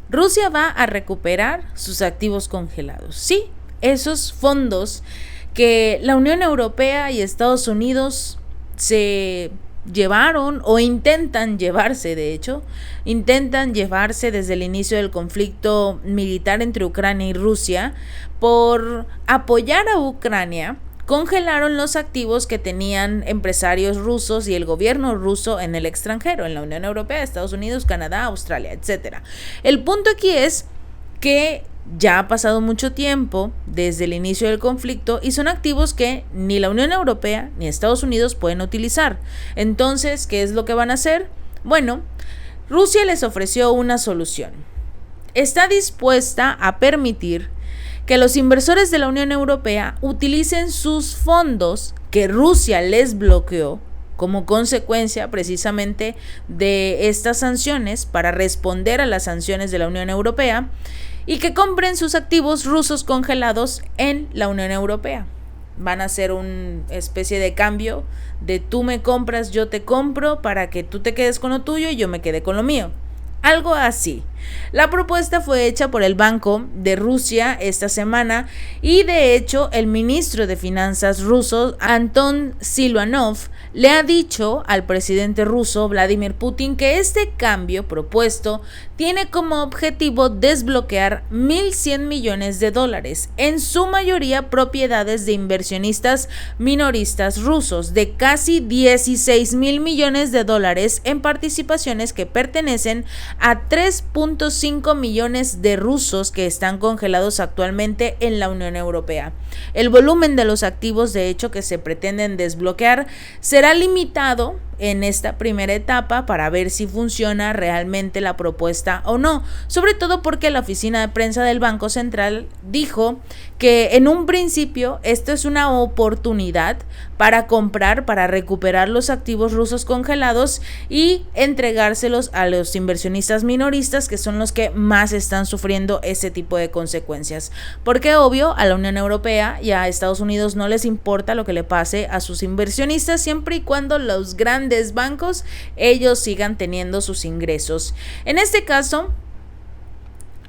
Rusia va a recuperar sus activos congelados. Sí, esos fondos que la Unión Europea y Estados Unidos se llevaron o intentan llevarse, de hecho, intentan llevarse desde el inicio del conflicto militar entre Ucrania y Rusia por apoyar a Ucrania. Congelaron los activos que tenían empresarios rusos y el gobierno ruso en el extranjero, en la Unión Europea, Estados Unidos, Canadá, Australia, etc. El punto aquí es que ya ha pasado mucho tiempo desde el inicio del conflicto y son activos que ni la Unión Europea ni Estados Unidos pueden utilizar. Entonces, ¿qué es lo que van a hacer? Bueno, Rusia les ofreció una solución. Está dispuesta a permitir que los inversores de la Unión Europea utilicen sus fondos que Rusia les bloqueó como consecuencia precisamente de estas sanciones para responder a las sanciones de la Unión Europea y que compren sus activos rusos congelados en la Unión Europea. Van a hacer una especie de cambio de tú me compras, yo te compro para que tú te quedes con lo tuyo y yo me quede con lo mío. Algo así. La propuesta fue hecha por el Banco de Rusia esta semana y de hecho el ministro de Finanzas ruso, Anton Silvanov, le ha dicho al presidente ruso Vladimir Putin que este cambio propuesto tiene como objetivo desbloquear 1.100 millones de dólares, en su mayoría propiedades de inversionistas minoristas rusos, de casi 16.000 millones de dólares en participaciones que pertenecen a 3.5 millones de rusos que están congelados actualmente en la Unión Europea. El volumen de los activos, de hecho, que se pretenden desbloquear será limitado en esta primera etapa para ver si funciona realmente la propuesta o no, sobre todo porque la oficina de prensa del Banco Central dijo que en un principio esto es una oportunidad para comprar, para recuperar los activos rusos congelados y entregárselos a los inversionistas minoristas, que son los que más están sufriendo ese tipo de consecuencias, porque obvio a la Unión Europea y a Estados Unidos no les importa lo que le pase a sus inversionistas siempre y cuando los grandes bancos ellos sigan teniendo sus ingresos. En este caso,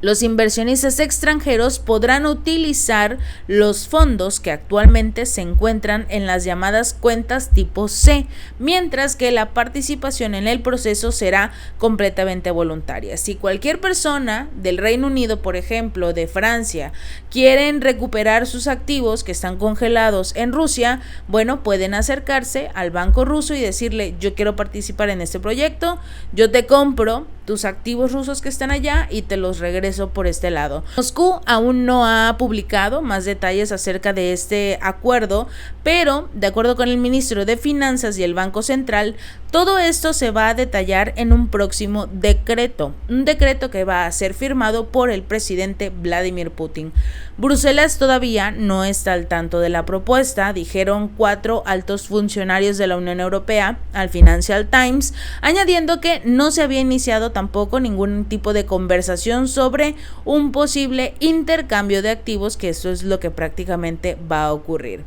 los inversionistas extranjeros podrán utilizar los fondos que actualmente se encuentran en las llamadas cuentas tipo C, mientras que la participación en el proceso será completamente voluntaria. Si cualquier persona del Reino Unido, por ejemplo, de Francia, quieren recuperar sus activos que están congelados en Rusia, bueno, pueden acercarse al banco ruso y decirle: yo quiero participar en este proyecto, yo te compro tus activos rusos que están allá y te los regreso por este lado. Moscú aún no ha publicado más detalles acerca de este acuerdo, pero de acuerdo con el ministro de Finanzas y el Banco Central, todo esto se va a detallar en un próximo decreto, un decreto que va a ser firmado por el presidente Vladimir Putin. Bruselas todavía no está al tanto de la propuesta, dijeron 4 altos funcionarios de la Unión Europea al Financial Times, añadiendo que no se había iniciado tampoco ningún tipo de conversación sobre un posible intercambio de activos, que eso es lo que prácticamente va a ocurrir.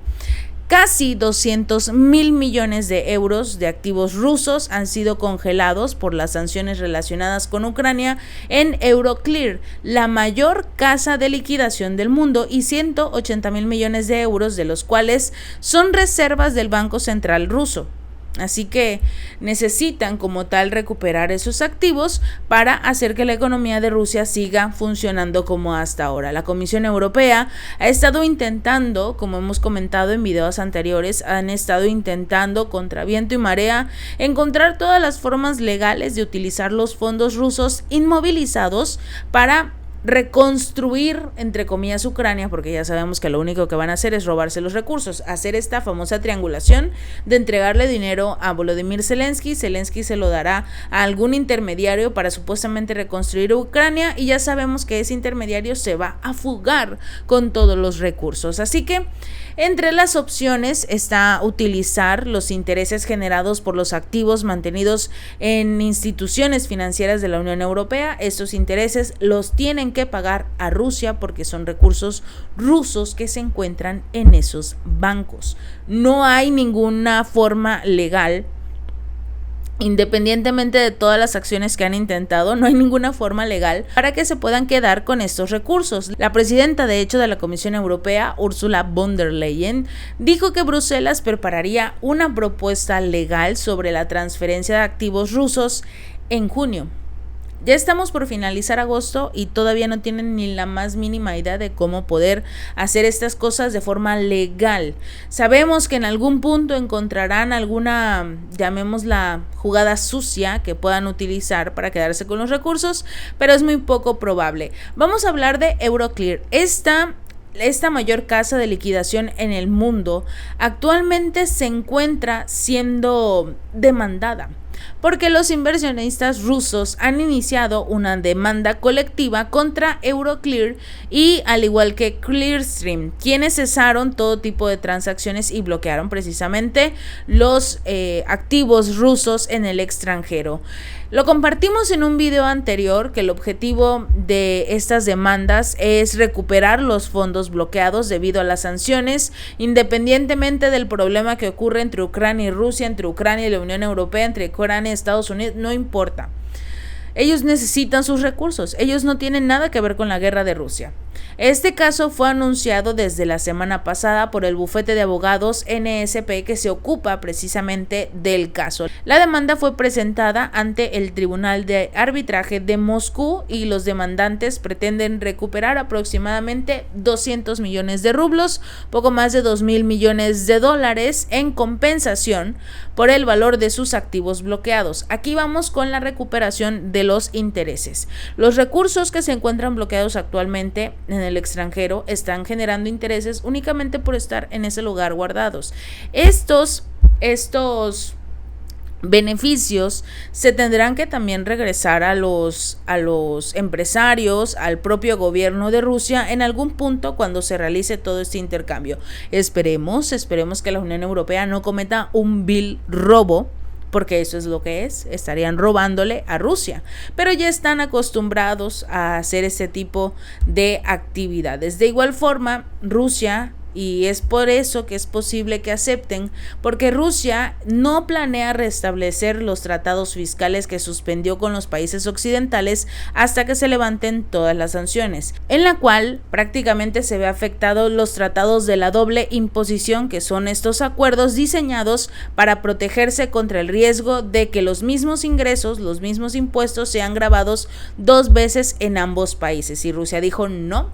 Casi 200.000 millones de euros de activos rusos han sido congelados por las sanciones relacionadas con Ucrania en Euroclear, la mayor casa de liquidación del mundo, y 180.000 millones de euros de los cuales son reservas del Banco Central ruso. Así que necesitan como tal recuperar esos activos para hacer que la economía de Rusia siga funcionando como hasta ahora. La Comisión Europea ha estado intentando, como hemos comentado en videos anteriores, han estado intentando contra viento y marea encontrar todas las formas legales de utilizar los fondos rusos inmovilizados para reconstruir, entre comillas, Ucrania, porque ya sabemos que lo único que van a hacer es robarse los recursos, hacer esta famosa triangulación de entregarle dinero a Volodymyr Zelensky, Zelensky se lo dará a algún intermediario para supuestamente reconstruir Ucrania, y ya sabemos que ese intermediario se va a fugar con todos los recursos. Así que entre las opciones está utilizar los intereses generados por los activos mantenidos en instituciones financieras de la Unión Europea. Estos intereses los tienen que pagar a Rusia porque son recursos rusos que se encuentran en esos bancos. No hay ninguna forma legal Independientemente de todas las acciones que han intentado, no hay ninguna forma legal para que se puedan quedar con estos recursos. La presidenta, de hecho, de la Comisión Europea, Ursula von der Leyen, dijo que Bruselas prepararía una propuesta legal sobre la transferencia de activos rusos en junio. Ya estamos por finalizar agosto y todavía no tienen ni la más mínima idea de cómo poder hacer estas cosas de forma legal. Sabemos que en algún punto encontrarán alguna, llamémosla, jugada sucia que puedan utilizar para quedarse con los recursos, pero es muy poco probable. Vamos a hablar de Euroclear. Esta mayor casa de liquidación en el mundo actualmente se encuentra siendo demandada porque los inversionistas rusos han iniciado una demanda colectiva contra Euroclear y al igual que Clearstream, quienes cesaron todo tipo de transacciones y bloquearon precisamente los activos rusos en el extranjero. Lo compartimos en un video anterior que el objetivo de estas demandas es recuperar los fondos bloqueados debido a las sanciones, independientemente del problema que ocurre entre Ucrania y Rusia, entre Ucrania y la Unión Europea, entre Ucrania y Estados Unidos, no importa. Ellos necesitan sus recursos, ellos no tienen nada que ver con la guerra de Rusia. Este caso fue anunciado desde la semana pasada por el bufete de abogados NSP que se ocupa precisamente del caso. La demanda fue presentada ante el Tribunal de Arbitraje de Moscú y los demandantes pretenden recuperar aproximadamente 200 millones de rublos, poco más de 2.000 millones de dólares en compensación por el valor de sus activos bloqueados. Aquí vamos con la recuperación de los intereses. Los recursos que se encuentran bloqueados actualmente en el extranjero están generando intereses únicamente por estar en ese lugar guardados. Estos beneficios se tendrán que también regresar a los empresarios, al propio gobierno de Rusia en algún punto cuando se realice todo este intercambio. Esperemos que la Unión Europea no cometa un vil robo, porque eso es lo que es, estarían robándole a Rusia, pero ya están acostumbrados a hacer ese tipo de actividades. De igual forma, Rusia, y es por eso que es posible que acepten, porque Rusia no planea restablecer los tratados fiscales que suspendió con los países occidentales hasta que se levanten todas las sanciones, en la cual prácticamente se ve afectado los tratados de la doble imposición, que son estos acuerdos diseñados para protegerse contra el riesgo de que los mismos ingresos, los mismos impuestos sean grabados dos veces en ambos países. Y Rusia dijo no.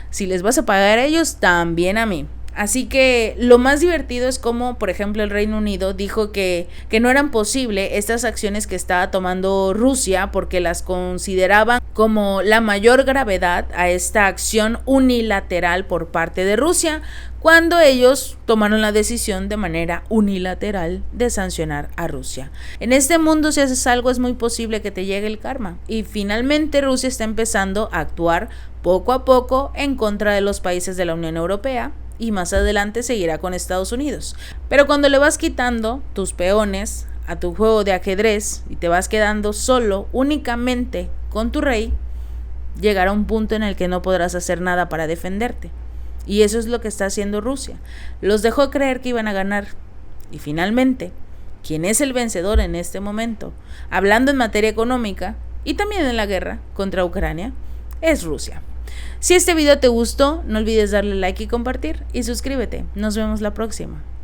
Si les vas a pagar a ellos, también a mí. Así que lo más divertido es como, por ejemplo, el Reino Unido dijo que no eran posible estas acciones que estaba tomando Rusia porque las consideraban como la mayor gravedad a esta acción unilateral por parte de Rusia, cuando ellos tomaron la decisión de manera unilateral de sancionar a Rusia. En este mundo, si haces algo, es muy posible que te llegue el karma. Y finalmente Rusia está empezando a actuar poco a poco en contra de los países de la Unión Europea y más adelante seguirá con Estados Unidos. Pero cuando le vas quitando tus peones a tu juego de ajedrez y te vas quedando solo únicamente con tu rey, llegará un punto en el que no podrás hacer nada para defenderte. Y eso es lo que está haciendo Rusia. Los dejó creer que iban a ganar. Y finalmente, ¿quién es el vencedor en este momento? Hablando en materia económica y también en la guerra contra Ucrania, es Rusia. Si este video te gustó, no olvides darle like y compartir y suscríbete. Nos vemos la próxima.